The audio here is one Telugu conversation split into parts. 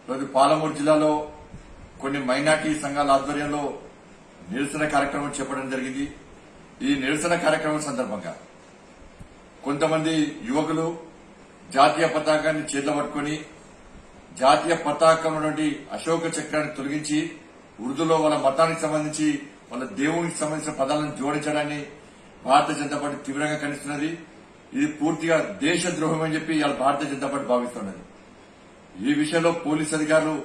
రోజు పాలమూరు జిల్లాలో కొన్ని మైనార్టీ సంఘాల ఆధ్వర్యంలో నిరసన కార్యక్రమం చేపట్టడం జరిగింది. ఈ నిరసన కార్యక్రమం సందర్భంగా కొంతమంది యువకులు జాతీయ పతాకాన్ని చేతిలో పట్టుకుని జాతీయ పతాకంలో నుండి అశోక చక్రాన్ని తొలగించి ఉర్దూలో వాళ్ళ మతానికి సంబంధించి వాళ్ళ దేవునికి సంబంధించిన పదాలను జోడించడాన్ని భారతీయ జనతా పార్టీ తీవ్రంగా ఖండిస్తున్నది. ఇది పూర్తిగా దేశద్రోహం అని చెప్పి ఇవాళ భారతీయ జనతా పార్టీ భావిస్తున్నది. ఈ విషయంలో పోలీసు అధికారులు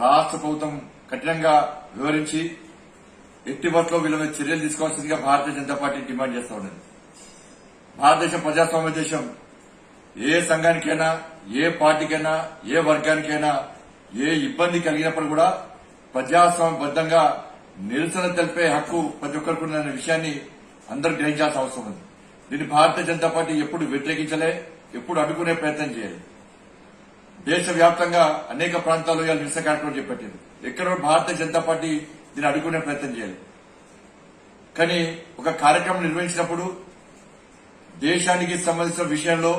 రాష్ట్ర ప్రభుత్వం కఠినంగా వివరించి ఎట్టి బస్సులో వీళ్ళ మీద చర్యలు తీసుకోవాల్సిందిగా భారతీయ జనతా పార్టీ డిమాండ్ చేస్తూ ఉన్నది. భారతదేశం ప్రజాస్వామ్య దేశం. ఏ సంఘానికైనా, ఏ పార్టీకైనా, ఏ వర్గానికైనా ఏ ఇబ్బంది కలిగినప్పుడు కూడా ప్రజాస్వామ్యబద్దంగా నిరసన తెలిపే హక్కు ప్రతి ఒక్కరికి ఉన్న విషయాన్ని అందరూ గ్రహించాల్సిన అవసరం ఉంది. దీన్ని భారతీయ జనతా పార్టీ ఎప్పుడు వ్యతిరేకించలే, ఎప్పుడు అడ్డుకునే ప్రయత్నం చేయాలి. దేశవ్యాప్తంగా అనేక ప్రాంతాల్లో ఇవాళ నిరసన కార్యక్రమం చేపట్టింది. ఎక్కడో భారతీయ జనతా పార్టీ దీన్ని అడ్డుకునే ప్రయత్నం చేయాలి. కానీ ఒక కార్యక్రమం నిర్వహించినప్పుడు దేశానికి సంబంధించిన విషయంలో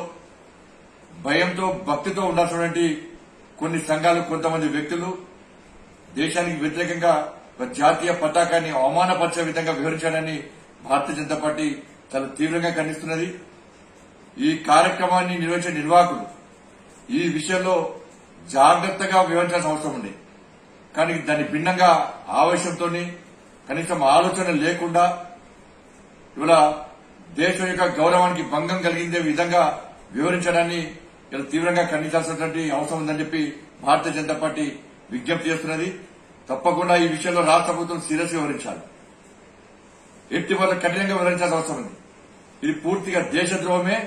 భయంతో, భక్తితో ఉండాల్సినటువంటి కొన్ని సంఘాలు, కొంతమంది వ్యక్తులు దేశానికి వ్యతిరేకంగా జాతీయ పతాకాన్ని అవమానపరిచే విధంగా వివరించాలని భారతీయ జనతా పార్టీ చాలా తీవ్రంగా ఖండిస్తున్నది. ఈ కార్యక్రమాన్ని నిర్వహించే నిర్వాహకులు ఈ విషయంలో జాగ్రత్తగా వివరించాల్సిన అవసరం ఉంది. కానీ దాన్ని భిన్నంగా ఆవేశంతో, కనీసం ఆలోచన లేకుండా ఇవాళ దేశం యొక్క గౌరవానికి భంగం కలిగిందే విధంగా వివరించడాన్ని ఇలా తీవ్రంగా ఖండించాల్సినటువంటి అవసరం ఉందని చెప్పి భారతీయ జనతా పార్టీ విజ్ఞప్తి చేస్తున్నది. తప్పకుండా ఈ విషయంలో రాష్ట్ర ప్రభుత్వం సీరియస్ గా వివరించాలి. ఎట్టి వల్ల కఠినంగా వివరించాల్సిన అవసరం ఉంది. ఇది పూర్తిగా దేశద్రోహమే.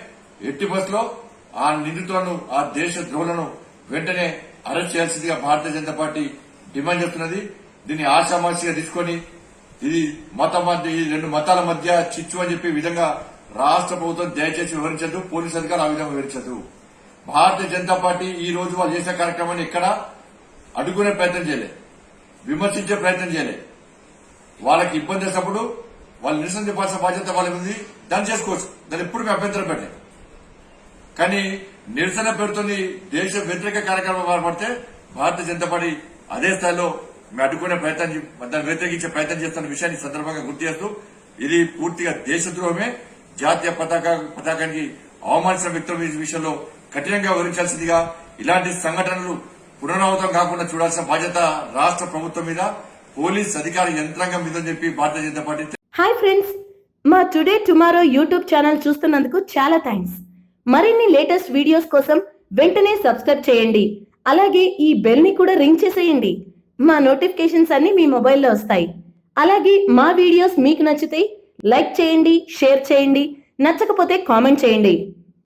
ఎట్టి బస్సులో ఆ నిందితులను, ఆ దేశద్రోహులను వెంటనే అరెస్ట్ చేయాల్సిందిగా భారతీయ జనతా పార్టీ డిమాండ్ చేస్తున్నది. దీన్ని ఆషామాషిగా తీసుకుని ఇది ఈ రెండు మతాల మధ్య చిచ్చు అని చెప్పి విధంగా రాష్ట్ర ప్రభుత్వం దయచేసి వివరించదు, పోలీసు అధికారులు ఆ విధంగా వివరించదు. భారతీయ జనతా పార్టీ ఈ రోజు వాళ్ళు చేసే కార్యక్రమాన్ని ఎక్కడ అడ్డుకునే ప్రయత్నం చేయలే, విమర్శించే ప్రయత్నం చేయలే. వాళ్ళకి ఇబ్బంది చేసినప్పుడు వాళ్ళు నిరసన చెప్పాల్సిన బాధ్యత వాళ్ళ ఉంది. దాన్ని చేసుకోవచ్చు, దాన్ని ఎప్పుడు మేము అభ్యంతరం పెట్టలేదు. కానీ నిరసన పేరుతోని దేశ వ్యతిరేక కార్యక్రమం ఏర్పడితే భారతీయ జనతా పార్టీ అదే స్థాయిలో మేము అడ్డుకునే ప్రయత్నం, దాన్ని వ్యతిరేకించే ప్రయత్నం చేస్తున్న విషయాన్ని సందర్భంగా గుర్తు చేస్తూ ఇది పూర్తిగా దేశద్రోహమే. జాతీయ పతాకానికి అవమానించిన వ్యక్తుల విషయంలో కఠినంగా వివరించాల్సిందిగా, ఇలాంటి సంఘటనలు పునరావృతం కాకుండా చూడాల్సిన బాధ్యత రాష్ట్ర ప్రభుత్వం మీద, పోలీస్ అధికార యంత్రాంగం మీద అని చెప్పి Bharatiya Janata party. Hi friends, మా టుడే టుమారో యూట్యూబ్ ఛానల్ చూస్తున్నందుకు చాలా థ్యాంక్స్. మరిన్ని లేటెస్ట్ వీడియోస్ కోసం వెంటనే సబ్స్క్రైబ్ చేయండి. అలాగే ఈ బెల్ ని కూడా రింగ్ చేసేయండి. మా నోటిఫికేషన్స్ అన్ని మీ మొబైల్లో వస్తాయి. అలాగే మా వీడియోస్ మీకు నచ్చితే లైక్ చేయండి, షేర్ చేయండి, నచ్చకపోతే కామెంట్ చేయండి.